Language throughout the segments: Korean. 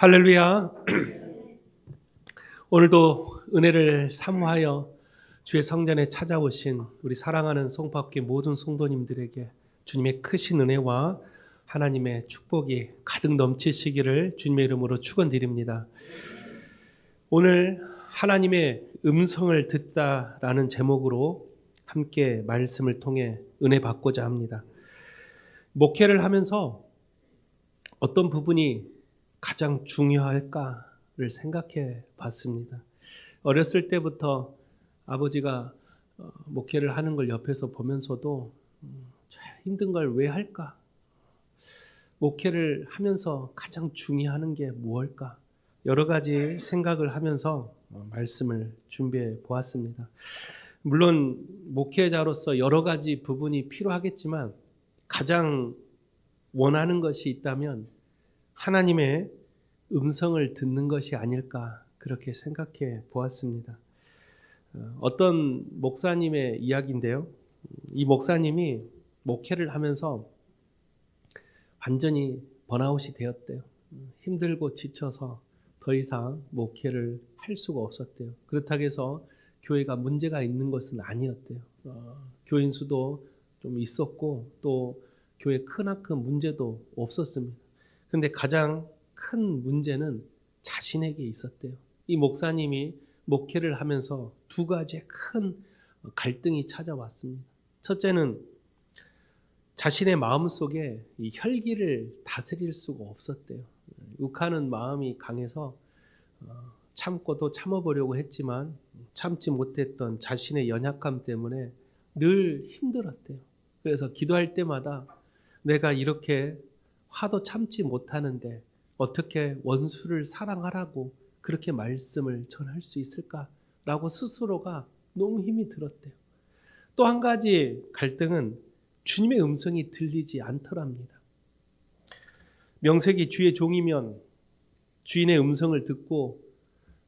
할렐루야. 오늘도 은혜를 사모하여 주의 성전에 찾아오신 우리 사랑하는 송파교회 모든 성도님들에게 주님의 크신 은혜와 하나님의 축복이 가득 넘치시기를 주님의 이름으로 축원드립니다. 오늘 하나님의 음성을 듣다라는 제목으로 함께 말씀을 통해 은혜 받고자 합니다. 목회를 하면서 어떤 부분이 가장 중요할까를 생각해 봤습니다. 어렸을 때부터 아버지가 목회를 하는 걸 옆에서 보면서도 힘든 걸 왜 할까? 목회를 하면서 가장 중요한 게 무엇일까? 여러 가지 생각을 하면서 말씀을 준비해 보았습니다. 물론 목회자로서 여러 가지 부분이 필요하겠지만 가장 원하는 것이 있다면 하나님의 음성을 듣는 것이 아닐까 그렇게 생각해 보았습니다. 어떤 목사님의 이야기인데요. 이 목사님이 목회를 하면서 완전히 번아웃이 되었대요. 힘들고 지쳐서 더 이상 목회를 할 수가 없었대요. 그렇다고 해서 교회가 문제가 있는 것은 아니었대요. 교인 수도 좀 있었고 또 교회 크나큰 문제도 없었습니다. 그런데 가장 큰 문제는 자신에게 있었대요. 이 목사님이 목회를 하면서 두 가지의 큰 갈등이 찾아왔습니다. 첫째는 자신의 마음속에 이 혈기를 다스릴 수가 없었대요. 욱하는 마음이 강해서 참고도 참아보려고 했지만 참지 못했던 자신의 연약함 때문에 늘 힘들었대요. 그래서 기도할 때마다 내가 이렇게 화도 참지 못하는데 어떻게 원수를 사랑하라고 그렇게 말씀을 전할 수 있을까라고 스스로가 너무 힘이 들었대요. 또 한 가지 갈등은 주님의 음성이 들리지 않더랍니다. 명색이 주의 종이면 주인의 음성을 듣고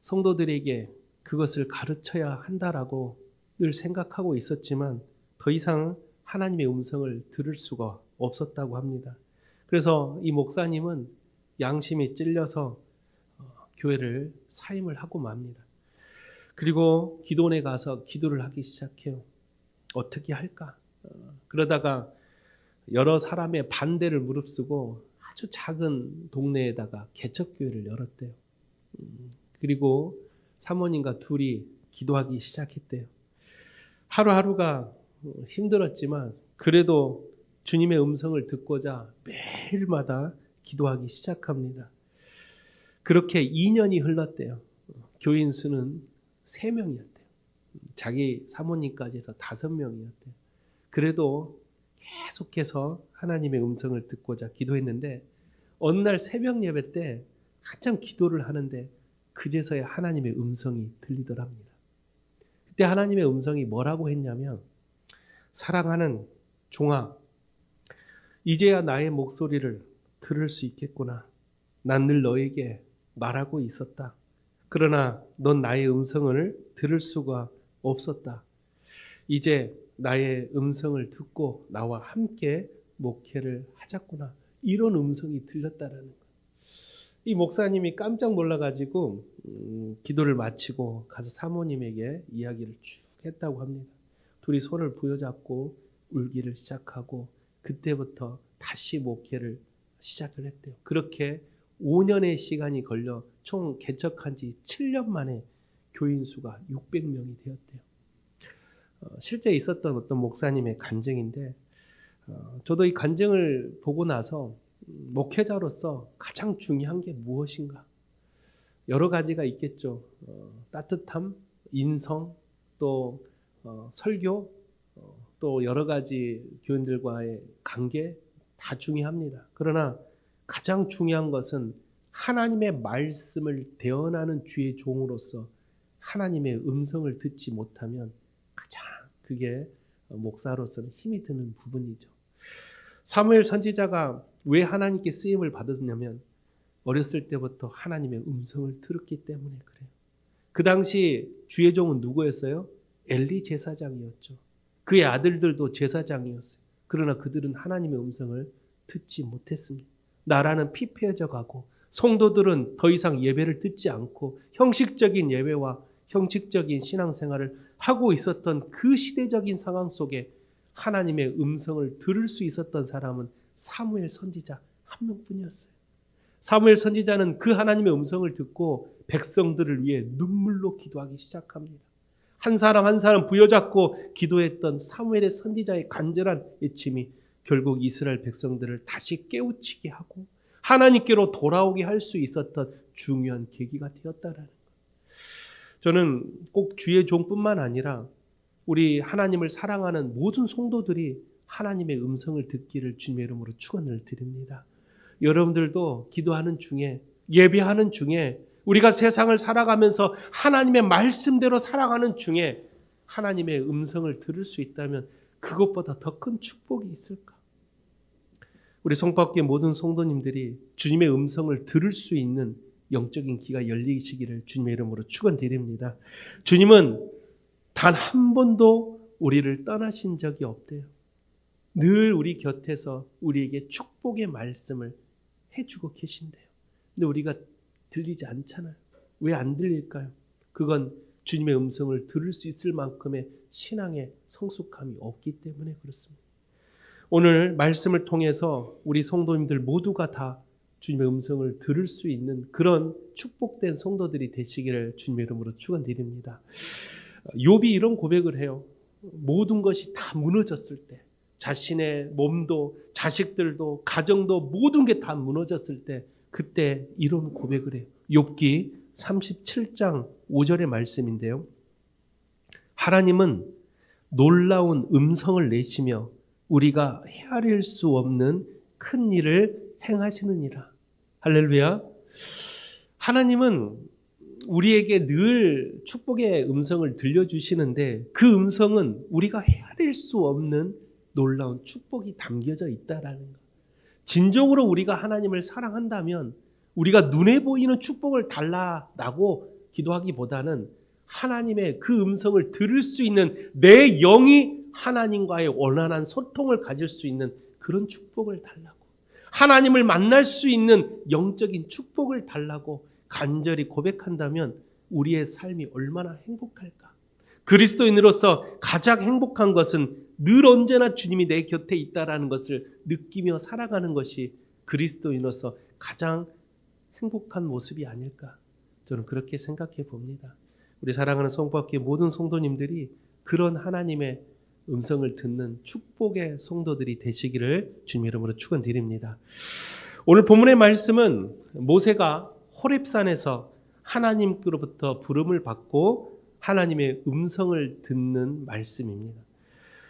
성도들에게 그것을 가르쳐야 한다라고 늘 생각하고 있었지만 더 이상 하나님의 음성을 들을 수가 없었다고 합니다. 그래서 이 목사님은 양심이 찔려서 교회를 사임을 하고 맙니다. 그리고 기도원에 가서 기도를 하기 시작해요. 어떻게 할까? 그러다가 여러 사람의 반대를 무릅쓰고 아주 작은 동네에다가 개척교회를 열었대요. 그리고 사모님과 둘이 기도하기 시작했대요. 하루하루가 힘들었지만 그래도 주님의 음성을 듣고자 매일마다 기도하기 시작합니다. 그렇게 2년이 흘렀대요. 교인 수는 3명이었대요. 자기 사모님까지 해서 5명이었대요. 그래도 계속해서 하나님의 음성을 듣고자 기도했는데 어느 날 새벽 예배 때 한참 기도를 하는데 그제서야 하나님의 음성이 들리더랍니다. 그때 하나님의 음성이 뭐라고 했냐면 사랑하는 종아, 이제야 나의 목소리를 들을 수 있겠구나. 난 늘 너에게 말하고 있었다. 그러나 넌 나의 음성을 들을 수가 없었다. 이제 나의 음성을 듣고 나와 함께 목회를 하자꾸나. 이런 음성이 들렸다라는 거예요. 이 목사님이 깜짝 놀라가지고 기도를 마치고 가서 사모님에게 이야기를 쭉 했다고 합니다. 둘이 손을 부여잡고 울기를 시작하고 그때부터 다시 목회를 시작을 했대요. 그렇게 5년의 시간이 걸려 총 개척한 지 7년 만에 교인 수가 600명이 되었대요. 실제 있었던 어떤 목사님의 간증인데 저도 이 간증을 보고 나서 목회자로서 가장 중요한 게 무엇인가? 여러 가지가 있겠죠. 따뜻함, 인성, 또 설교, 또 여러 가지 교인들과의 관계 다 중요합니다. 그러나 가장 중요한 것은 하나님의 말씀을 대언하는 주의 종으로서 하나님의 음성을 듣지 못하면 가장 그게 목사로서는 힘이 드는 부분이죠. 사무엘 선지자가 왜 하나님께 쓰임을 받았냐면 어렸을 때부터 하나님의 음성을 들었기 때문에 그래요. 그 당시 주의 종은 누구였어요? 엘리 제사장이었죠. 그의 아들들도 제사장이었어요. 그러나 그들은 하나님의 음성을 듣지 못했습니다. 나라는 피폐해져 가고 성도들은 더 이상 예배를 듣지 않고 형식적인 예배와 형식적인 신앙생활을 하고 있었던 그 시대적인 상황 속에 하나님의 음성을 들을 수 있었던 사람은 사무엘 선지자 한 명뿐이었어요. 사무엘 선지자는 그 하나님의 음성을 듣고 백성들을 위해 눈물로 기도하기 시작합니다. 한 사람 한 사람 부여잡고 기도했던 사무엘의 선지자의 간절한 애침이 결국 이스라엘 백성들을 다시 깨우치게 하고 하나님께로 돌아오게 할 수 있었던 중요한 계기가 되었다라는 것. 저는 꼭 주의 종뿐만 아니라 우리 하나님을 사랑하는 모든 성도들이 하나님의 음성을 듣기를 주님의 이름으로 축원을 드립니다. 여러분들도 기도하는 중에 예배하는 중에 우리가 세상을 살아가면서 하나님의 말씀대로 살아가는 중에 하나님의 음성을 들을 수 있다면 그것보다 더 큰 축복이 있을까? 우리 성밖의 모든 성도님들이 주님의 음성을 들을 수 있는 영적인 귀가 열리시기를 주님의 이름으로 축원드립니다. 주님은 단 한 번도 우리를 떠나신 적이 없대요. 늘 우리 곁에서 우리에게 축복의 말씀을 해주고 계신대요. 근데 우리가 들리지 않잖아요. 왜 안 들릴까요? 그건 주님의 음성을 들을 수 있을 만큼의 신앙의 성숙함이 없기 때문에 그렇습니다. 오늘 말씀을 통해서 우리 성도님들 모두가 다 주님의 음성을 들을 수 있는 그런 축복된 성도들이 되시기를 주님의 이름으로 축원드립니다. 욥이 이런 고백을 해요. 모든 것이 다 무너졌을 때, 자신의 몸도 자식들도 가정도 모든 게 다 무너졌을 때 그때 이런 고백을 해요. 욥기 37장 5절의 말씀인데요. 하나님은 놀라운 음성을 내시며 우리가 헤아릴 수 없는 큰 일을 행하시느니라. 할렐루야. 하나님은 우리에게 늘 축복의 음성을 들려주시는데 그 음성은 우리가 헤아릴 수 없는 놀라운 축복이 담겨져 있다라는 것. 진정으로 우리가 하나님을 사랑한다면 우리가 눈에 보이는 축복을 달라라고 기도하기보다는 하나님의 그 음성을 들을 수 있는 내 영이 하나님과의 원활한 소통을 가질 수 있는 그런 축복을 달라고, 하나님을 만날 수 있는 영적인 축복을 달라고 간절히 고백한다면 우리의 삶이 얼마나 행복할까? 그리스도인으로서 가장 행복한 것은 늘 언제나 주님이 내 곁에 있다라는 것을 느끼며 살아가는 것이 그리스도인으로서 가장 행복한 모습이 아닐까? 저는 그렇게 생각해 봅니다. 우리 사랑하는 성밖의 모든 성도님들이 그런 하나님의 음성을 듣는 축복의 성도들이 되시기를 주님의 이름으로 축원드립니다. 오늘 본문의 말씀은 모세가 호렙산에서 하나님께로부터 부름을 받고 하나님의 음성을 듣는 말씀입니다.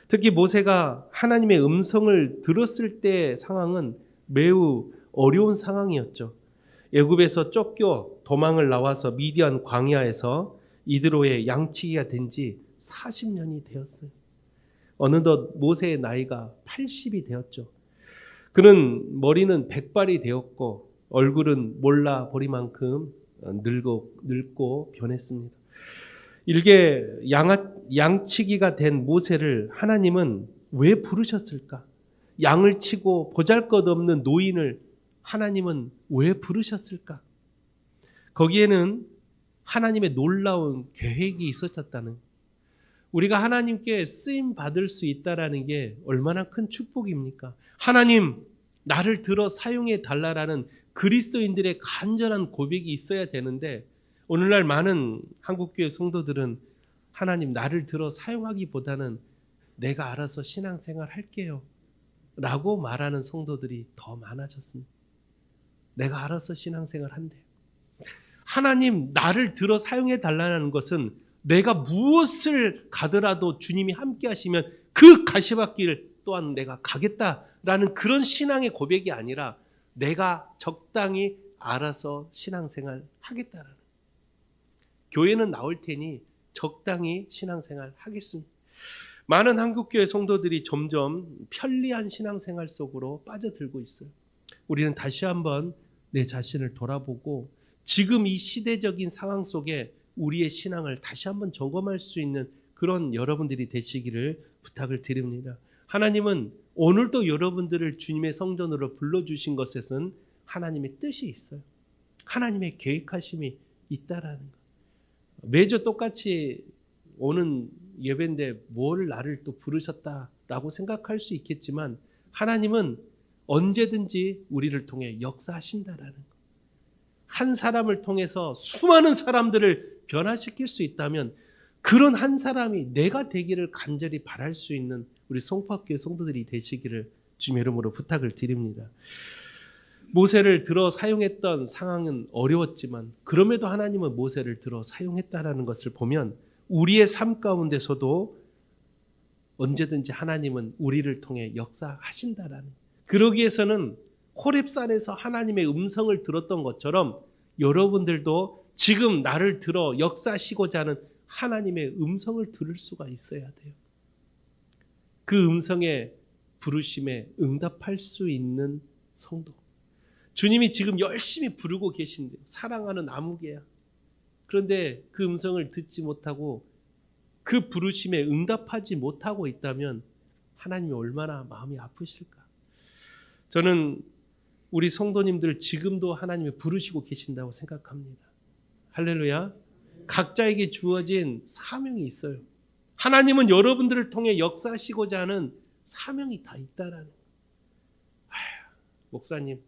특히 모세가 하나님의 음성을 들었을 때의 상황은 매우 어려운 상황이었죠. 애굽에서 쫓겨 도망을 나와서 미디안 광야에서 이드로의 양치기가 된 지 40년이 되었어요. 어느덧 모세의 나이가 80이 되었죠. 그는 머리는 백발이 되었고 얼굴은 몰라버리만큼 늙고 변했습니다. 일개 양치기가 된 모세를 하나님은 왜 부르셨을까? 양을 치고 보잘것없는 노인을 하나님은 왜 부르셨을까? 거기에는 하나님의 놀라운 계획이 있었다는, 우리가 하나님께 쓰임 받을 수 있다라는 게 얼마나 큰 축복입니까? 하나님, 나를 들어 사용해 달라라는 그리스도인들의 간절한 고백이 있어야 되는데 오늘날 많은 한국교회 성도들은 하나님, 나를 들어 사용하기보다는 내가 알아서 신앙생활 할게요 라고 말하는 성도들이 더 많아졌습니다. 내가 알아서 신앙생활 한대요. 하나님, 나를 들어 사용해 달라는 것은 내가 무엇을 가더라도 주님이 함께 하시면 그 가시밭길 또한 내가 가겠다라는 그런 신앙의 고백이 아니라 내가 적당히 알아서 신앙생활 하겠다라는, 교회는 나올 테니 적당히 신앙생활 하겠습니다. 많은 한국교회 성도들이 점점 편리한 신앙생활 속으로 빠져들고 있어요. 우리는 다시 한번 내 자신을 돌아보고 지금 이 시대적인 상황 속에 우리의 신앙을 다시 한번 점검할 수 있는 그런 여러분들이 되시기를 부탁을 드립니다. 하나님은 오늘도 여러분들을 주님의 성전으로 불러주신 것에는 하나님의 뜻이 있어요. 하나님의 계획하심이 있다라는 것. 매주 똑같이 오는 예배인데 뭘 나를 또 부르셨다라고 생각할 수 있겠지만 하나님은 언제든지 우리를 통해 역사하신다라는 것. 한 사람을 통해서 수많은 사람들을 변화시킬 수 있다면 그런 한 사람이 내가 되기를 간절히 바랄 수 있는 우리 송파교회 성도들이 되시기를 주님의 이름으로 부탁을 드립니다. 모세를 들어 사용했던 상황은 어려웠지만 그럼에도 하나님은 모세를 들어 사용했다라는 것을 보면 우리의 삶 가운데서도 언제든지 하나님은 우리를 통해 역사하신다라는, 그러기 위해서는 호렙산에서 하나님의 음성을 들었던 것처럼 여러분들도 지금 나를 들어 역사하시고자 하는 하나님의 음성을 들을 수가 있어야 돼요. 그 음성의 부르심에 응답할 수 있는 성도. 주님이 지금 열심히 부르고 계신데요. 사랑하는 아무개야. 그런데 그 음성을 듣지 못하고 그 부르심에 응답하지 못하고 있다면 하나님이 얼마나 마음이 아프실까. 저는 우리 성도님들 지금도 하나님이 부르시고 계신다고 생각합니다. 할렐루야. 각자에게 주어진 사명이 있어요. 하나님은 여러분들을 통해 역사하시고자 하는 사명이 다 있다라는. 목사님,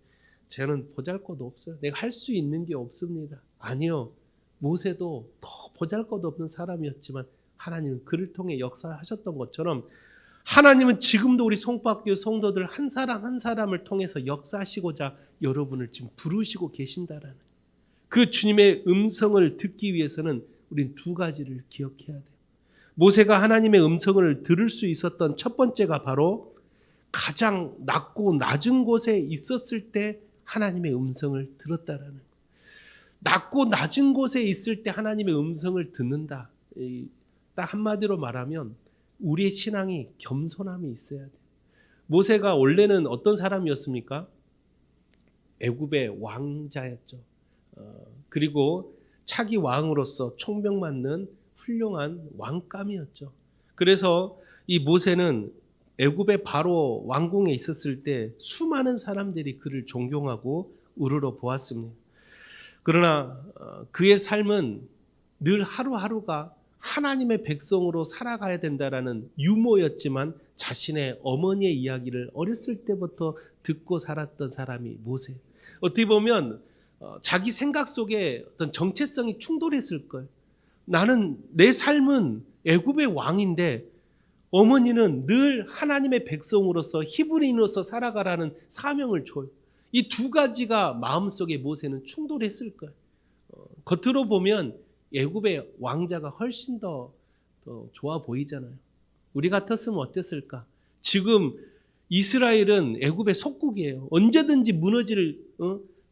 저는 보잘것 없어요. 내가 할 수 있는 게 없습니다. 아니요. 모세도 더 보잘것 없는 사람이었지만 하나님은 그를 통해 역사하셨던 것처럼 하나님은 지금도 우리 송파교회 성도들 한 사람 한 사람을 통해서 역사하시고자 여러분을 지금 부르시고 계신다라는, 그 주님의 음성을 듣기 위해서는 우린 두 가지를 기억해야 돼요. 모세가 하나님의 음성을 들을 수 있었던 첫 번째가 바로 가장 낮고 낮은 곳에 있었을 때 하나님의 음성을 들었다라는 거예요. 낮고 낮은 곳에 있을 때 하나님의 음성을 듣는다. 딱 한마디로 말하면 우리의 신앙이 겸손함이 있어야 돼요. 모세가 원래는 어떤 사람이었습니까? 애굽의 왕자였죠. 그리고 차기 왕으로서 총명 맞는 훌륭한 왕감이었죠. 그래서 이 모세는 애굽의 바로 왕궁에 있었을 때 수많은 사람들이 그를 존경하고 우러러 보았습니다. 그러나 그의 삶은 늘 하루하루가 하나님의 백성으로 살아가야 된다라는 유머였지만 자신의 어머니의 이야기를 어렸을 때부터 듣고 살았던 사람이 모세. 어떻게 보면 자기 생각 속에 어떤 정체성이 충돌했을 거예요. 나는 내 삶은 애굽의 왕인데 어머니는 늘 하나님의 백성으로서 히브리인으로서 살아가라는 사명을 줘요. 이 두 가지가 마음속에 모세는 충돌했을 거예요. 겉으로 보면 애굽의 왕자가 훨씬 더 좋아 보이잖아요. 우리 같았으면 어땠을까? 지금 이스라엘은 애굽의 속국이에요. 언제든지 무너질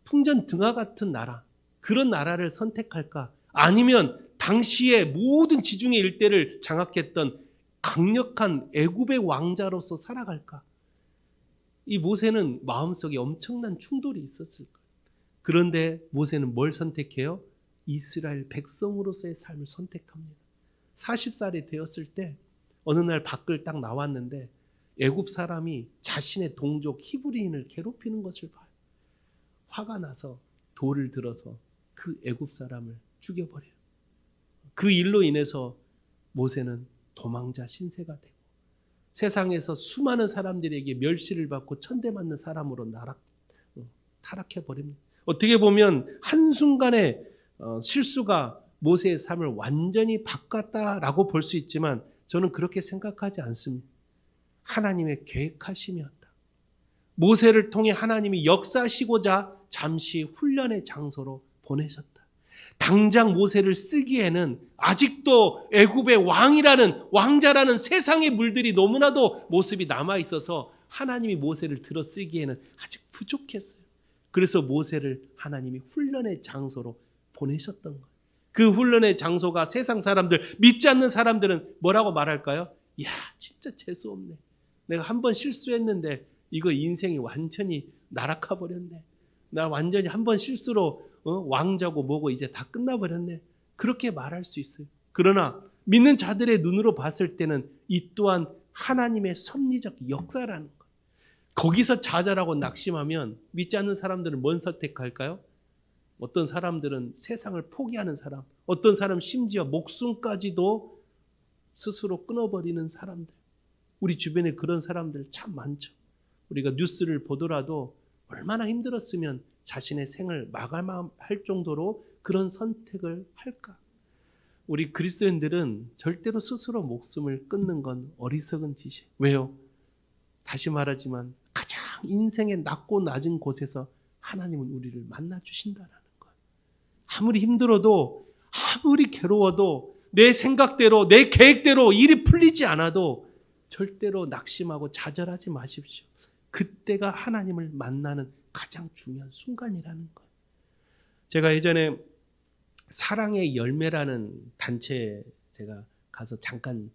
풍전등화 같은 나라, 그런 나라를 선택할까? 아니면 당시에 모든 지중해 일대를 장악했던 강력한 애굽의 왕자로서 살아갈까? 이 모세는 마음속에 엄청난 충돌이 있었을 거예요. 그런데 모세는 뭘 선택해요? 이스라엘 백성으로서의 삶을 선택합니다. 40살이 되었을 때 어느 날 밖을 딱 나왔는데 애굽 사람이 자신의 동족 히브리인을 괴롭히는 것을 봐요. 화가 나서 돌을 들어서 그 애굽 사람을 죽여버려요. 그 일로 인해서 모세는 도망자 신세가 되고 세상에서 수많은 사람들에게 멸시를 받고 천대맞는 사람으로 타락해버립니다. 어떻게 보면 한순간에 실수가 모세의 삶을 완전히 바꿨다라고 볼 수 있지만 저는 그렇게 생각하지 않습니다. 하나님의 계획하심이었다. 모세를 통해 하나님이 역사하시고자 잠시 훈련의 장소로 보내셨다. 당장 모세를 쓰기에는 아직도 애굽의 왕자라는 세상의 물들이 너무나도 모습이 남아있어서 하나님이 모세를 들어 쓰기에는 아직 부족했어요. 그래서 모세를 하나님이 훈련의 장소로 보내셨던 거예요. 그 훈련의 장소가 세상 사람들, 믿지 않는 사람들은 뭐라고 말할까요? 이야, 진짜 재수없네. 내가 한 번 실수했는데 이거 인생이 완전히 날아가 버렸네. 나 완전히 한 번 실수로 왕자고 뭐고 이제 다 끝나버렸네. 그렇게 말할 수 있어요. 그러나 믿는 자들의 눈으로 봤을 때는 이 또한 하나님의 섭리적 역사라는 거예요. 거기서 좌절하고 낙심하면 믿지 않는 사람들은 뭔 선택할까요? 어떤 사람들은 세상을 포기하는 사람, 어떤 사람 심지어 목숨까지도 스스로 끊어버리는 사람들. 우리 주변에 그런 사람들 참 많죠. 우리가 뉴스를 보더라도 얼마나 힘들었으면 자신의 생을 마감할 정도로 그런 선택을 할까? 우리 그리스도인들은 절대로 스스로 목숨을 끊는 건 어리석은 짓이에요. 왜요? 다시 말하지만 가장 인생의 낮고 낮은 곳에서 하나님은 우리를 만나 주신다라는 거예요. 아무리 힘들어도, 아무리 괴로워도, 내 생각대로, 내 계획대로 일이 풀리지 않아도 절대로 낙심하고 좌절하지 마십시오. 그때가 하나님을 만나는 가장 중요한 순간이라는 거예요. 제가 예전에 사랑의 열매라는 단체에 제가 가서 잠깐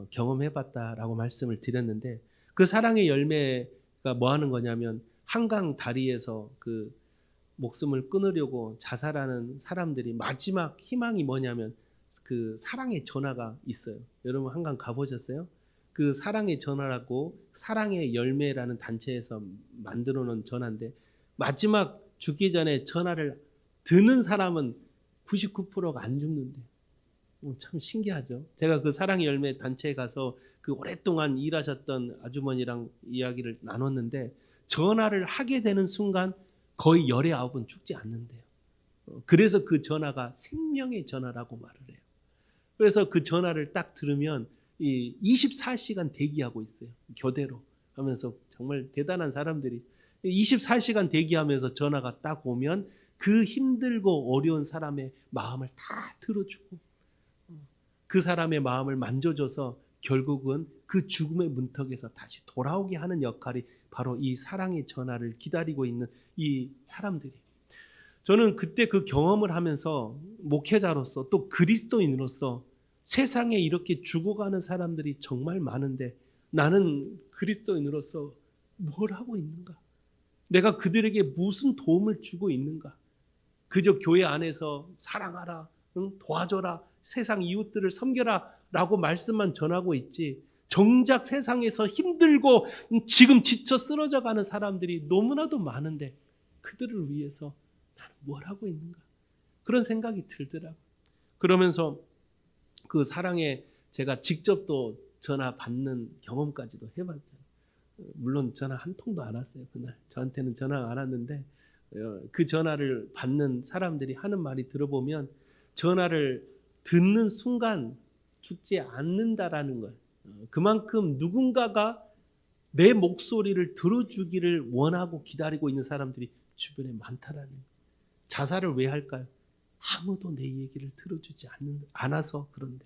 경험해봤다라고 말씀을 드렸는데, 그 사랑의 열매가 뭐 하는 거냐면 한강 다리에서 그 목숨을 끊으려고 자살하는 사람들이 마지막 희망이 뭐냐면 그 사랑의 전화가 있어요. 여러분 한강 가보셨어요? 그 사랑의 전화라고 사랑의 열매라는 단체에서 만들어 놓은 전화인데, 마지막 죽기 전에 전화를 드는 사람은 99%가 안 죽는데, 참 신기하죠. 제가 그 사랑의 열매 단체에 가서 그 오랫동안 일하셨던 아주머니랑 이야기를 나눴는데, 전화를 하게 되는 순간 거의 19은 죽지 않는데요. 그래서 그 전화가 생명의 전화라고 말을 해요. 그래서 그 전화를 딱 들으면 24시간 대기하고 있어요. 교대로 하면서 정말 대단한 사람들이 24시간 대기하면서 전화가 딱 오면 그 힘들고 어려운 사람의 마음을 다 들어주고 그 사람의 마음을 만져줘서 결국은 그 죽음의 문턱에서 다시 돌아오게 하는 역할이 바로 이 사랑의 전화를 기다리고 있는 이 사람들이. 저는 그때 그 경험을 하면서 목회자로서 또 그리스도인으로서 세상에 이렇게 죽어가는 사람들이 정말 많은데 나는 그리스도인으로서 뭘 하고 있는가? 내가 그들에게 무슨 도움을 주고 있는가? 그저 교회 안에서 사랑하라, 도와줘라, 세상 이웃들을 섬겨라 라고 말씀만 전하고 있지, 정작 세상에서 힘들고 지금 지쳐 쓰러져가는 사람들이 너무나도 많은데 그들을 위해서 나는 뭘 하고 있는가? 그런 생각이 들더라고요. 그러면서 그 사랑에 제가 직접 또 전화 받는 경험까지도 해봤잖아요. 물론 전화 한 통도 안 왔어요. 그날 저한테는 전화가 안 왔는데 그 전화를 받는 사람들이 하는 말이 들어보면 전화를 듣는 순간 죽지 않는다라는 거예요. 그만큼 누군가가 내 목소리를 들어주기를 원하고 기다리고 있는 사람들이 주변에 많다라는 거예요. 자살을 왜 할까요? 아무도 내 얘기를 들어주지 않아서 그런데.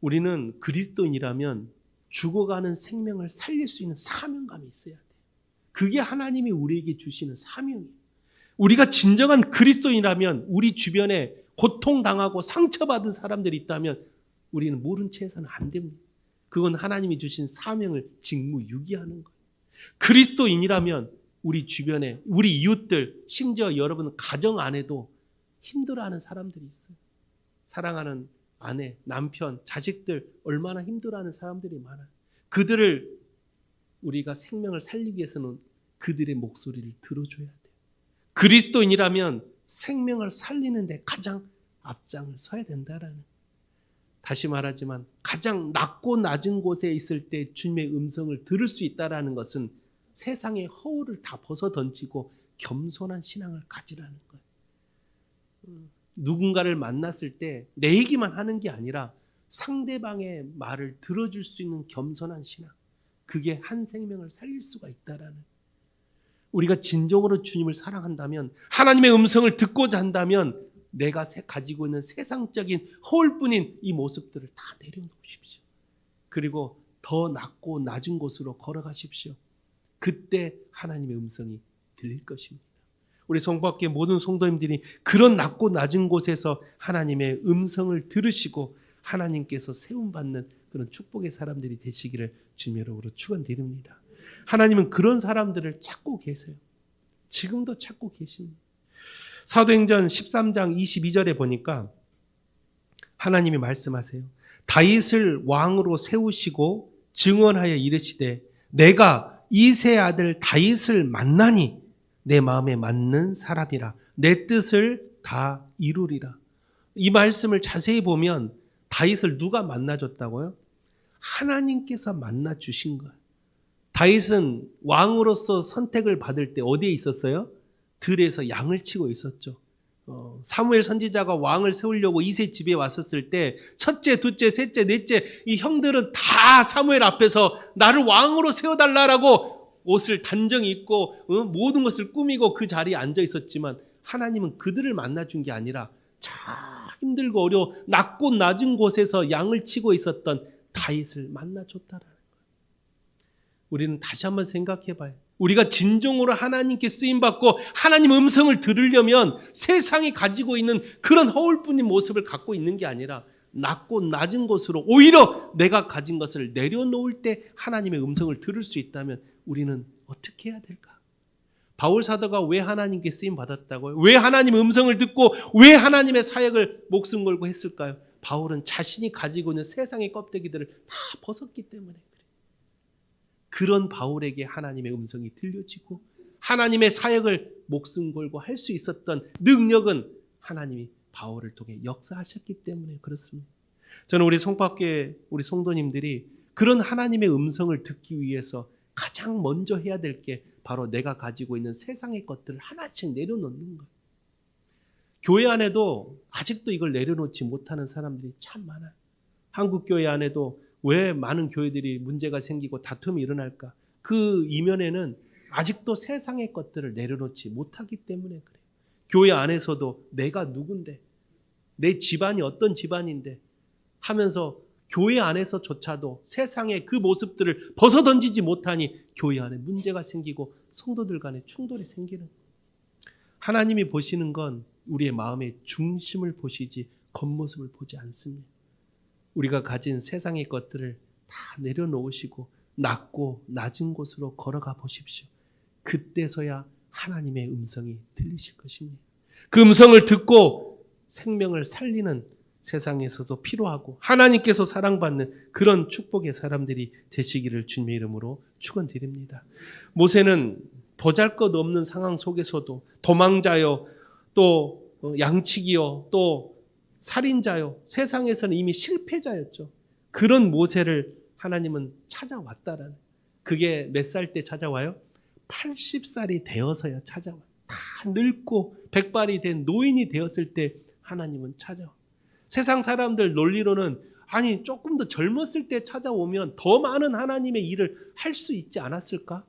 우리는 그리스도인이라면 죽어가는 생명을 살릴 수 있는 사명감이 있어야 돼. 그게 하나님이 우리에게 주시는 사명이에요. 우리가 진정한 그리스도인이라면 우리 주변에 고통당하고 상처받은 사람들이 있다면 우리는 모른 채 해서는 안 됩니다. 그건 하나님이 주신 사명을 직무유기하는 거예요. 그리스도인이라면 우리 주변에 우리 이웃들, 심지어 여러분 가정 안에도 힘들어하는 사람들이 있어요. 사랑하는 아내, 남편, 자식들 얼마나 힘들어하는 사람들이 많아요. 그들을 우리가 생명을 살리기 위해서는 그들의 목소리를 들어줘야 돼요. 그리스도인이라면 생명을 살리는 데 가장 앞장을 서야 된다라는. 다시 말하지만 가장 낮고 낮은 곳에 있을 때 주님의 음성을 들을 수 있다라는 것은 세상의 허울을 다 벗어던지고 겸손한 신앙을 가지라는 거예요. 누군가를 만났을 때 내 얘기만 하는 게 아니라 상대방의 말을 들어줄 수 있는 겸손한 신앙, 그게 한 생명을 살릴 수가 있다라는. 우리가 진정으로 주님을 사랑한다면, 하나님의 음성을 듣고자 한다면 내가 가지고 있는 세상적인 허울뿐인 이 모습들을 다 내려놓으십시오. 그리고 더 낮고 낮은 곳으로 걸어가십시오. 그때 하나님의 음성이 들릴 것입니다. 우리 성부학교의 모든 성도님들이 그런 낮고 낮은 곳에서 하나님의 음성을 들으시고 하나님께서 세움받는 그런 축복의 사람들이 되시기를 주님의 이름으로 축원드립니다. 하나님은 그런 사람들을 찾고 계세요. 지금도 찾고 계십니다. 사도행전 13장 22절에 보니까 하나님이 말씀하세요. 다윗을 왕으로 세우시고 증언하여 이르시되 내가 이새의 아들 다윗을 만나니 내 마음에 맞는 사람이라. 내 뜻을 다 이루리라. 이 말씀을 자세히 보면 다윗을 누가 만나줬다고요? 하나님께서 만나주신 거예요. 다윗은 왕으로서 선택을 받을 때 어디에 있었어요? 들에서 양을 치고 있었죠. 사무엘 선지자가 왕을 세우려고 이새 집에 왔었을 때 첫째, 둘째, 셋째, 넷째 이 형들은 다 사무엘 앞에서 나를 왕으로 세워달라라고 옷을 단정히 입고 모든 것을 꾸미고 그 자리에 앉아 있었지만 하나님은 그들을 만나준 게 아니라 참 힘들고 어려워 낮고 낮은 곳에서 양을 치고 있었던 다윗을 만나줬다라는 거예요. 우리는 다시 한번 생각해 봐요. 우리가 진정으로 하나님께 쓰임받고 하나님 음성을 들으려면 세상이 가지고 있는 그런 허울뿐인 모습을 갖고 있는 게 아니라 낮고 낮은 곳으로 오히려 내가 가진 것을 내려놓을 때 하나님의 음성을 들을 수 있다면 우리는 어떻게 해야 될까? 바울 사도가 왜 하나님께 쓰임 받았다고요? 왜 하나님 음성을 듣고 왜 하나님의 사역을 목숨 걸고 했을까요? 바울은 자신이 가지고 있는 세상의 껍데기들을 다 벗었기 때문에 그래요. 그런 바울에게 하나님의 음성이 들려지고 하나님의 사역을 목숨 걸고 할 수 있었던 능력은 하나님이 바울을 통해 역사하셨기 때문에 그렇습니다. 저는 우리 송파교회 우리 성도님들이 그런 하나님의 음성을 듣기 위해서 가장 먼저 해야 될 게 바로 내가 가지고 있는 세상의 것들을 하나씩 내려놓는 거예요. 교회 안에도 아직도 이걸 내려놓지 못하는 사람들이 참 많아요. 한국 교회 안에도 왜 많은 교회들이 문제가 생기고 다툼이 일어날까? 그 이면에는 아직도 세상의 것들을 내려놓지 못하기 때문에 그래요. 교회 안에서도 내가 누군데, 내 집안이 어떤 집안인데 하면서 교회 안에서조차도 세상의 그 모습들을 벗어던지지 못하니 교회 안에 문제가 생기고 성도들 간에 충돌이 생기는 거예요. 하나님이 보시는 건 우리의 마음의 중심을 보시지 겉모습을 보지 않습니다. 우리가 가진 세상의 것들을 다 내려놓으시고 낮고 낮은 곳으로 걸어가 보십시오. 그때서야 하나님의 음성이 들리실 것입니다. 그 음성을 듣고 생명을 살리는 세상에서도 필요하고 하나님께서 사랑받는 그런 축복의 사람들이 되시기를 주님의 이름으로 축원드립니다. 모세는 보잘것없는 상황 속에서도 도망자요, 또 양치기요, 또 살인자요, 세상에서는 이미 실패자였죠. 그런 모세를 하나님은 찾아왔다라는, 그게 몇 살 때 찾아와요? 80살이 되어서야 찾아와요. 다 늙고 백발이 된 노인이 되었을 때 하나님은 찾아와요. 세상 사람들 논리로는 아니 조금 더 젊었을 때 찾아오면 더 많은 하나님의 일을 할 수 있지 않았을까?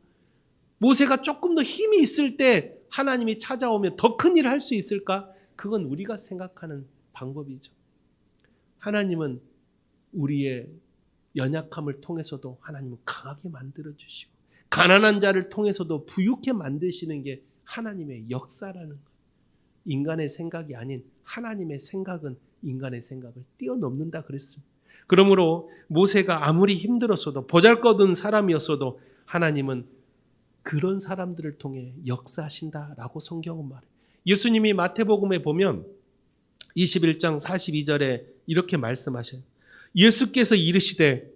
모세가 조금 더 힘이 있을 때 하나님이 찾아오면 더 큰 일을 할 수 있을까? 그건 우리가 생각하는 방법이죠. 하나님은 우리의 연약함을 통해서도 하나님은 강하게 만들어주시고 가난한 자를 통해서도 부유케 만드시는 게 하나님의 역사라는 거예요. 인간의 생각이 아닌 하나님의 생각은 인간의 생각을 뛰어넘는다 그랬습니다. 그러므로 모세가 아무리 힘들었어도 보잘것없는 사람이었어도 하나님은 그런 사람들을 통해 역사하신다라고 성경은 말해요. 예수님이 마태복음에 보면 21장 42절에 이렇게 말씀하셔요. 예수께서 이르시되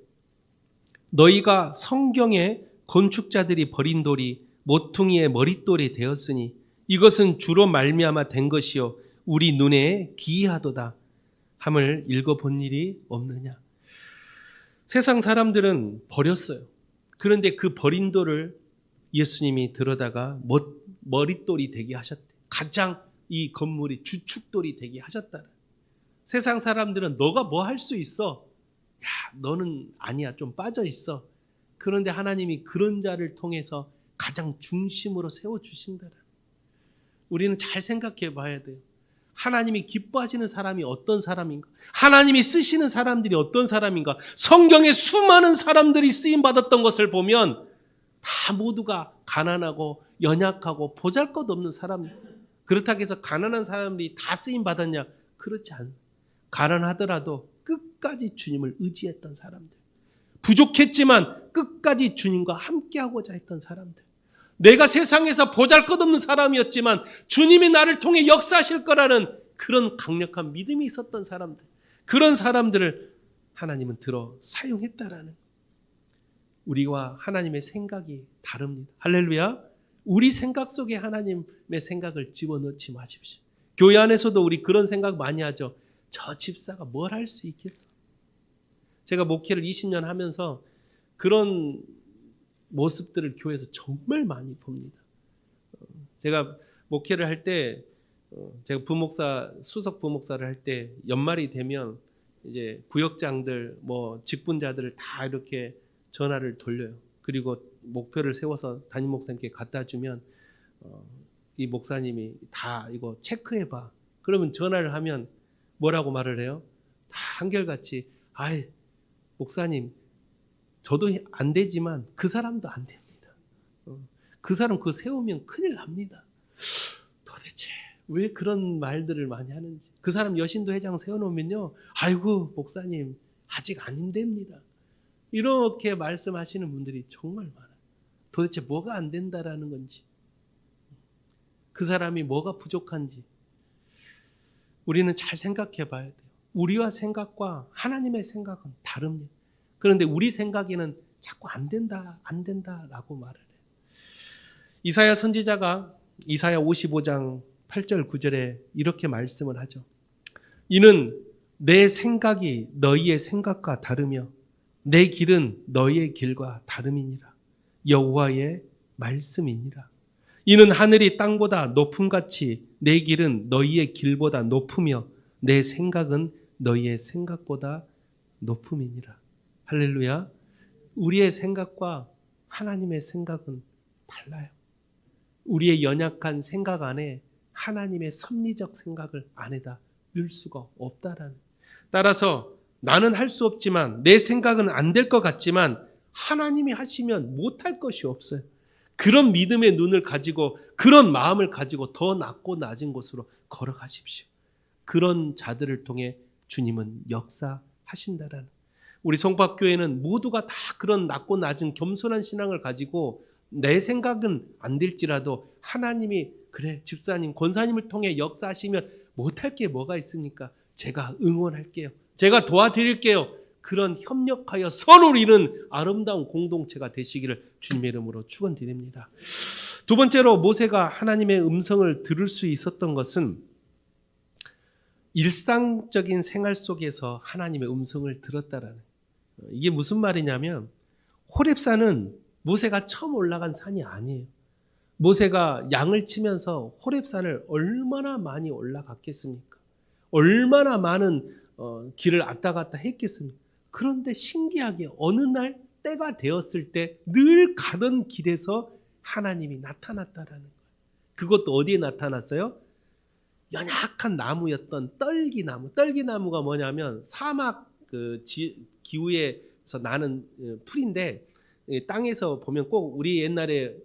너희가 성경에 건축자들이 버린 돌이 모퉁이의 머릿돌이 되었으니 이것은 주로 말미암아 된 것이요 우리 눈에 기이하도다 함을 읽어본 일이 없느냐. 세상 사람들은 버렸어요. 그런데 그 버린 돌을 예수님이 들어다가 머릿돌이 되게 하셨대. 가장 이 건물이 주축돌이 되게 하셨다. 세상 사람들은 너가 뭐 할 수 있어? 야, 너는 아니야. 좀 빠져 있어. 그런데 하나님이 그런 자를 통해서 가장 중심으로 세워주신다. 우리는 잘 생각해 봐야 돼요. 하나님이 기뻐하시는 사람이 어떤 사람인가? 하나님이 쓰시는 사람들이 어떤 사람인가? 성경에 수많은 사람들이 쓰임받았던 것을 보면 다 모두가 가난하고 연약하고 보잘것없는 사람들. 그렇다고 해서 가난한 사람들이 다 쓰임받았냐? 그렇지 않아요. 가난하더라도 끝까지 주님을 의지했던 사람들. 부족했지만 끝까지 주님과 함께하고자 했던 사람들. 내가 세상에서 보잘것없는 사람이었지만 주님이 나를 통해 역사하실 거라는 그런 강력한 믿음이 있었던 사람들. 그런 사람들을 하나님은 들어 사용했다라는. 우리와 하나님의 생각이 다릅니다. 할렐루야. 우리 생각 속에 하나님의 생각을 집어넣지 마십시오. 교회 안에서도 우리 그런 생각 많이 하죠. 저 집사가 뭘 할 수 있겠어. 제가 목회를 20년 하면서 그런 모습들을 교회에서 정말 많이 봅니다. 제가 목회를 할 때, 제가 부목사, 수석 부목사를 할 때 연말이 되면 이제 구역장들, 직분자들을 다 이렇게 전화를 돌려요. 그리고 목표를 세워서 담임 목사님께 갖다 주면 이 목사님이 다 이거 체크해봐. 그러면 전화를 하면 뭐라고 말을 해요? 다 한결같이 아이 목사님 저도 안 되지만 그 사람도 안 됩니다. 그 사람 그거 세우면 큰일 납니다. 도대체 왜 그런 말들을 많이 하는지. 그 사람 여신도 회장 세워놓으면요, 아이고 목사님 아직 안 됩니다. 이렇게 말씀하시는 분들이 정말 많아요. 도대체 뭐가 안 된다라는 건지, 그 사람이 뭐가 부족한지 우리는 잘 생각해 봐야 돼요. 우리와 생각과 하나님의 생각은 다릅니다. 그런데 우리 생각에는 자꾸 안 된다라고 말을 해요. 이사야 선지자가 이사야 55장 8절 9절에 이렇게 말씀을 하죠. 이는 내 생각이 너희의 생각과 다르며 내 길은 너희의 길과 다름이니라. 여호와의 말씀이니라. 이는 하늘이 땅보다 높음같이 내 길은 너희의 길보다 높으며 내 생각은 너희의 생각보다 높음이니라. 할렐루야. 우리의 생각과 하나님의 생각은 달라요. 우리의 연약한 생각 안에 하나님의 섭리적 생각을 안에다 넣을 수가 없다라는. 따라서 나는 할 수 없지만, 내 생각은 안 될 것 같지만 하나님이 하시면 못할 것이 없어요. 그런 믿음의 눈을 가지고, 그런 마음을 가지고 더 낮고 낮은 곳으로 걸어가십시오. 그런 자들을 통해 주님은 역사하신다라는. 우리 송박교회는 모두가 다 그런 낮고 낮은 겸손한 신앙을 가지고 내 생각은 안 될지라도 하나님이 그래 집사님, 권사님을 통해 역사하시면 못할 게 뭐가 있습니까? 제가 응원할게요. 제가 도와드릴게요. 그런 협력하여 선을 이룬 아름다운 공동체가 되시기를 주님의 이름으로 축원드립니다. 두 번째로 모세가 하나님의 음성을 들을 수 있었던 것은 일상적인 생활 속에서 하나님의 음성을 들었다라는. 이게 무슨 말이냐면 호렙산은 모세가 처음 올라간 산이 아니에요. 모세가 양을 치면서 호렙산을 얼마나 많이 올라갔겠습니까? 얼마나 많은 길을 왔다 갔다 했겠습니까? 그런데 신기하게 어느 날 때가 되었을 때 늘 가던 길에서 하나님이 나타났다라는 거예요. 그것도 어디에 나타났어요? 연약한 나무였던 떨기나무. 떨기나무가 뭐냐면 사막 기후에서 나는 풀인데, 땅에서 보면 꼭 우리 옛날에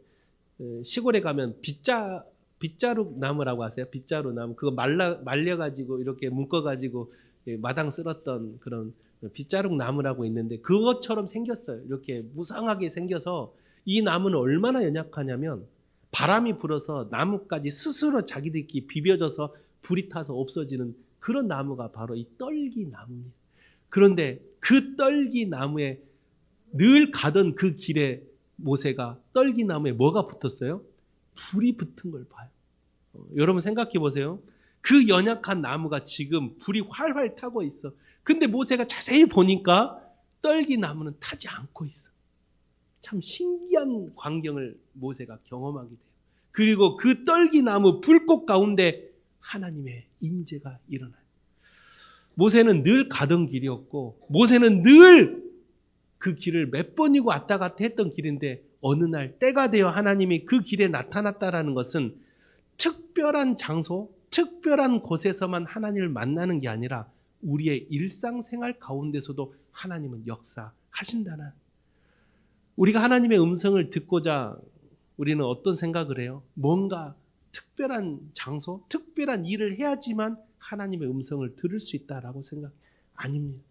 시골에 가면 빗자루 나무라고 하세요. 빗자루 나무. 그거 말려가지고 이렇게 묶어가지고 마당 쓸었던 그런 빗자루 나무라고 있는데, 그것처럼 생겼어요. 이렇게 무성하게 생겨서 이 나무는 얼마나 연약하냐면 바람이 불어서 나무까지 스스로 자기들끼리 비벼져서 불이 타서 없어지는 그런 나무가 바로 이 떨기나무입니다. 그런데 그 떨기나무에 늘 가던 그 길에 모세가 떨기나무에 뭐가 붙었어요? 불이 붙은 걸 봐요. 여러분 생각해 보세요. 그 연약한 나무가 지금 불이 활활 타고 있어. 근데 모세가 자세히 보니까 떨기나무는 타지 않고 있어. 참 신기한 광경을 모세가 경험하게 돼요. 그리고 그 떨기나무 불꽃 가운데 하나님의 임재가 일어나요. 모세는 늘 가던 길이었고, 모세는 늘 그 길을 몇 번이고 왔다 갔다 했던 길인데, 어느 날 때가 되어 하나님이 그 길에 나타났다라는 것은 특별한 장소, 특별한 곳에서만 하나님을 만나는 게 아니라 우리의 일상생활 가운데서도 하나님은 역사하신다는. 우리가 하나님의 음성을 듣고자 우리는 어떤 생각을 해요? 뭔가 특별한 장소, 특별한 일을 해야지만 하나님의 음성을 들을 수 있다라고 생각. 아닙니다.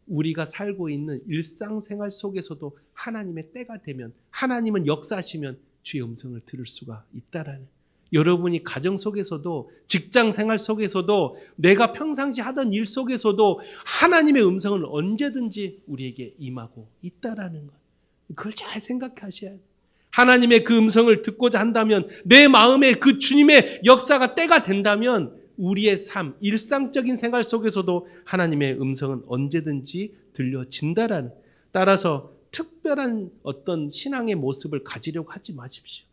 우리가 살고 있는 일상생활 속에서도 하나님의 때가 되면, 하나님은 역사하시면 주의 음성을 들을 수가 있다라는. 여러분이 가정 속에서도, 직장 생활 속에서도, 내가 평상시 하던 일 속에서도 하나님의 음성은 언제든지 우리에게 임하고 있다라는 것. 그걸 잘 생각하셔야 돼요. 하나님의 그 음성을 듣고자 한다면, 내 마음에 그 주님의 역사가 때가 된다면 우리의 삶, 일상적인 생활 속에서도 하나님의 음성은 언제든지 들려진다라는. 따라서 특별한 어떤 신앙의 모습을 가지려고 하지 마십시오.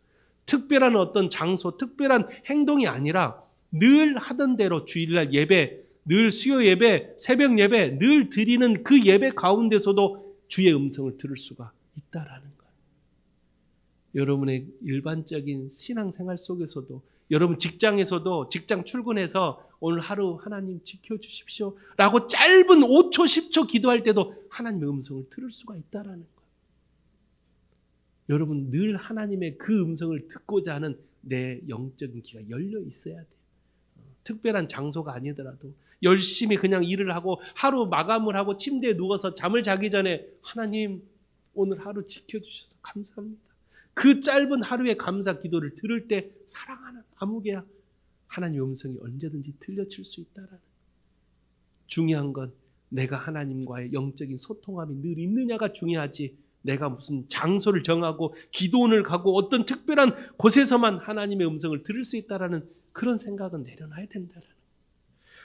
특별한 어떤 장소, 특별한 행동이 아니라 늘 하던 대로 주일날 예배, 늘 수요 예배, 새벽 예배, 늘 드리는 그 예배 가운데서도 주의 음성을 들을 수가 있다라는 거예요. 여러분의 일반적인 신앙생활 속에서도, 여러분 직장에서도 직장 출근해서 오늘 하루 하나님 지켜주십시오 라고 짧은 5초, 10초 기도할 때도 하나님의 음성을 들을 수가 있다라는 거예요. 여러분 늘 하나님의 그 음성을 듣고자 하는 내 영적인 귀가 열려 있어야 돼요. 특별한 장소가 아니더라도 열심히 그냥 일을 하고 하루 마감을 하고 침대에 누워서 잠을 자기 전에 하나님 오늘 하루 지켜주셔서 감사합니다. 그 짧은 하루의 감사 기도를 들을 때 사랑하는 아무개야 하나님의 음성이 언제든지 들려질 수 있다라는. 중요한 건 내가 하나님과의 영적인 소통함이 늘 있느냐가 중요하지, 내가 무슨 장소를 정하고 기도원을 가고 어떤 특별한 곳에서만 하나님의 음성을 들을 수 있다라는 그런 생각은 내려놔야 된다라는.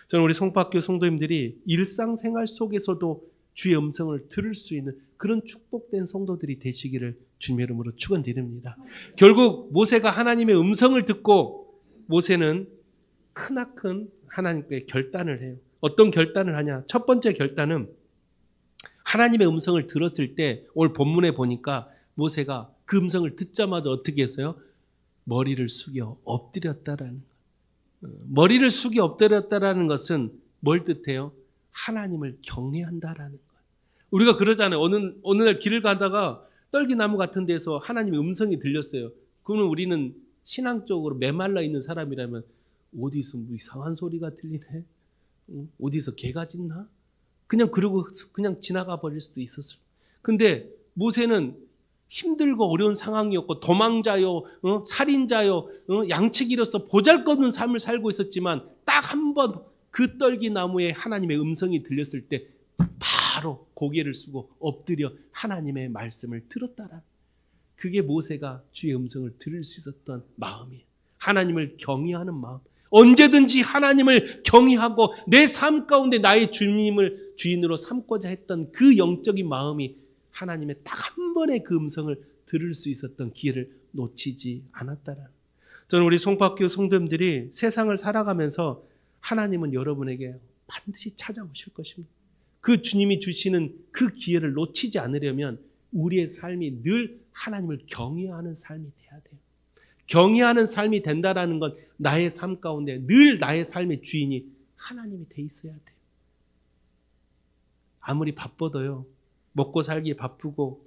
저는 우리 송파학교 성도님들이 일상생활 속에서도 주의 음성을 들을 수 있는 그런 축복된 성도들이 되시기를 주님의 이름으로 축원드립니다. 결국 모세가 하나님의 음성을 듣고 모세는 크나큰 하나님께 결단을 해요. 어떤 결단을 하냐? 첫 번째 결단은 하나님의 음성을 들었을 때 오늘 본문에 보니까 모세가 그 음성을 듣자마자 어떻게 했어요? 머리를 숙여 엎드렸다라는 거예요. 머리를 숙여 엎드렸다라는 것은 뭘 뜻해요? 하나님을 경외한다라는 거예요. 우리가 그러잖아요. 어느 날 길을 가다가 떨기나무 같은 데서 하나님의 음성이 들렸어요. 그러면 우리는 신앙적으로 메말라 있는 사람이라면 어디서 뭐 이상한 소리가 들리네? 어디서 개가 짖나? 그러고 그냥 지나가 버릴 수도 있었어요. 근데 모세는 힘들고 어려운 상황이었고 도망자요, 살인자요, 양치기로서 보잘것없는 삶을 살고 있었지만 딱 한 번 그 떨기나무에 하나님의 음성이 들렸을 때 바로 고개를 숙고 엎드려 하나님의 말씀을 들었다라. 그게 모세가 주의 음성을 들을 수 있었던 마음이에요. 하나님을 경외하는 마음. 언제든지 하나님을 경외하고 내 삶 가운데 나의 주님을 주인으로 삼고자 했던 그 영적인 마음이 하나님의 딱 한 번의 그 음성을 들을 수 있었던 기회를 놓치지 않았다라. 저는 우리 송파학교 성도님들이 세상을 살아가면서 하나님은 여러분에게 반드시 찾아오실 것입니다. 그 주님이 주시는 그 기회를 놓치지 않으려면 우리의 삶이 늘 하나님을 경외하는 삶이 돼야 돼요. 경외하는 삶이 된다라는 건 나의 삶 가운데 늘 나의 삶의 주인이 하나님이 돼 있어야 돼요. 아무리 바빠도요, 먹고 살기 바쁘고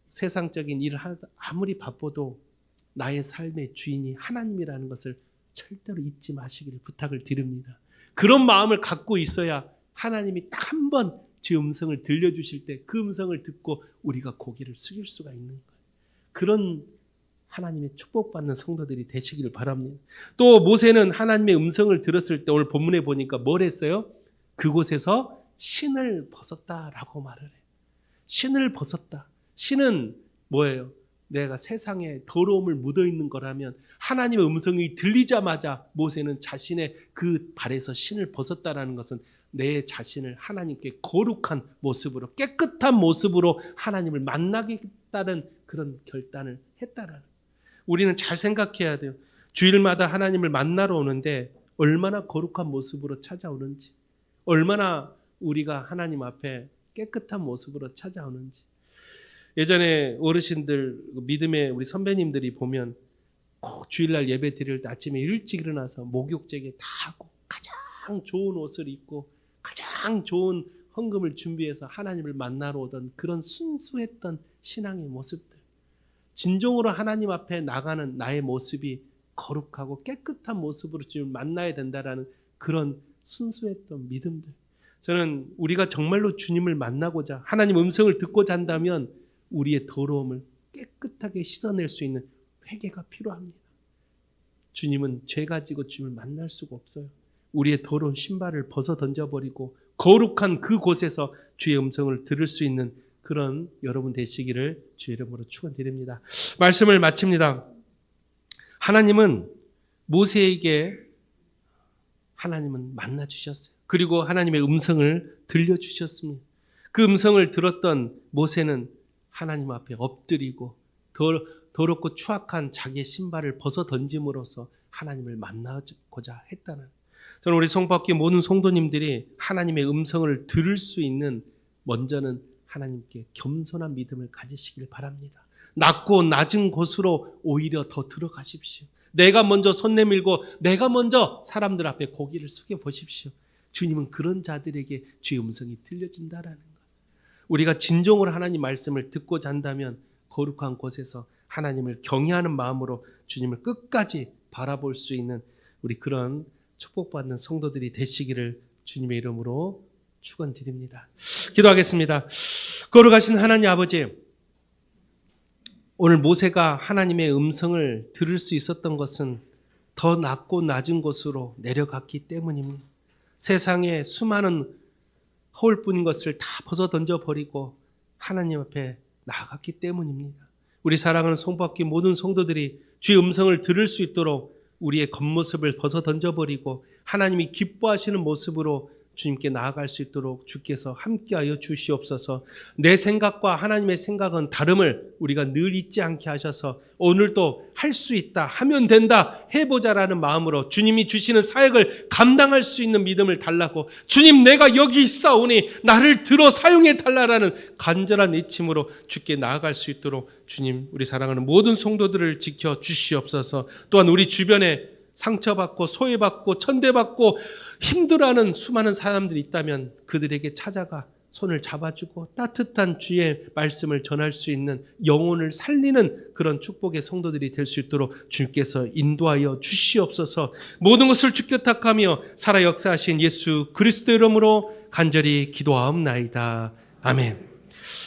세상적인 일을 하다 아무리 바빠도 나의 삶의 주인이 하나님이라는 것을 절대로 잊지 마시기를 부탁을 드립니다. 그런 마음을 갖고 있어야 하나님이 딱 한 번 제 음성을 들려주실 때 그 음성을 듣고 우리가 고개를 숙일 수가 있는 거예요. 그런 하나님의 축복받는 성도들이 되시기를 바랍니다. 또 모세는 하나님의 음성을 들었을 때 오늘 본문에 보니까 뭘 했어요? 그곳에서 신을 벗었다라고 말을 해요. 신을 벗었다. 신은 뭐예요? 내가 세상에 더러움을 묻어있는 거라면 하나님의 음성이 들리자마자 모세는 자신의 그 발에서 신을 벗었다라는 것은 내 자신을 하나님께 거룩한 모습으로 깨끗한 모습으로 하나님을 만나겠다는 그런 결단을 했다라는. 우리는 잘 생각해야 돼요. 주일마다 하나님을 만나러 오는데 얼마나 거룩한 모습으로 찾아오는지, 얼마나 우리가 하나님 앞에 깨끗한 모습으로 찾아오는지. 예전에 어르신들, 믿음의 우리 선배님들이 보면 꼭 주일날 예배 드릴 때 아침에 일찍 일어나서 목욕제게 다 하고 가장 좋은 옷을 입고 가장 좋은 헌금을 준비해서 하나님을 만나러 오던 그런 순수했던 신앙의 모습들. 진정으로 하나님 앞에 나가는 나의 모습이 거룩하고 깨끗한 모습으로 주님을 만나야 된다라는 그런 순수했던 믿음들. 저는 우리가 정말로 주님을 만나고자 하나님 음성을 듣고자 한다면 우리의 더러움을 깨끗하게 씻어낼 수 있는 회개가 필요합니다. 주님은 죄 가지고 주님을 만날 수가 없어요. 우리의 더러운 신발을 벗어 던져버리고 거룩한 그곳에서 주의 음성을 들을 수 있는 그런 여러분 되시기를 주 이름으로 축원드립니다. 말씀을 마칩니다. 하나님은 모세에게 하나님은 만나 주셨어요. 그리고 하나님의 음성을 들려주셨습니다. 그 음성을 들었던 모세는 하나님 앞에 엎드리고 더럽고 추악한 자기의 신발을 벗어 던짐으로써 하나님을 만나고자 했다는, 저는 우리 송파교회 모든 성도님들이 하나님의 음성을 들을 수 있는 먼저는 하나님께 겸손한 믿음을 가지시길 바랍니다. 낮고 낮은 곳으로 오히려 더 들어가십시오. 내가 먼저 손 내밀고 내가 먼저 사람들 앞에 고개를 숙여 보십시오. 주님은 그런 자들에게 주의 음성이 들려진다라는 것. 우리가 진정으로 하나님 말씀을 듣고자 한다면 거룩한 곳에서 하나님을 경외하는 마음으로 주님을 끝까지 바라볼 수 있는 우리 그런 축복받는 성도들이 되시기를 주님의 이름으로 축원드립니다. 기도하겠습니다. 거룩하신 하나님 아버지, 오늘 모세가 하나님의 음성을 들을 수 있었던 것은 더 낮고 낮은 곳으로 내려갔기 때문입니다. 세상에 수많은 허울뿐인 것을 다 벗어 던져버리고 하나님 앞에 나아갔기 때문입니다. 우리 사랑하는 송파교회 모든 성도들이 주의 음성을 들을 수 있도록 우리의 겉모습을 벗어 던져버리고 하나님이 기뻐하시는 모습으로 주님께 나아갈 수 있도록 주께서 함께하여 주시옵소서. 내 생각과 하나님의 생각은 다름을 우리가 늘 잊지 않게 하셔서 오늘도 할 수 있다, 하면 된다, 해보자라는 마음으로 주님이 주시는 사역을 감당할 수 있는 믿음을 달라고, 주님 내가 여기 있사오니 나를 들어 사용해 달라라는 간절한 외침으로 주께 나아갈 수 있도록 주님, 우리 사랑하는 모든 성도들을 지켜 주시옵소서. 또한 우리 주변에 상처받고 소외받고 천대받고 힘들어하는 수많은 사람들이 있다면 그들에게 찾아가 손을 잡아주고 따뜻한 주의 말씀을 전할 수 있는, 영혼을 살리는 그런 축복의 성도들이 될 수 있도록 주님께서 인도하여 주시옵소서. 모든 것을 주께 탁하며 살아 역사하신 예수 그리스도 이름으로 간절히 기도하옵나이다. 아멘.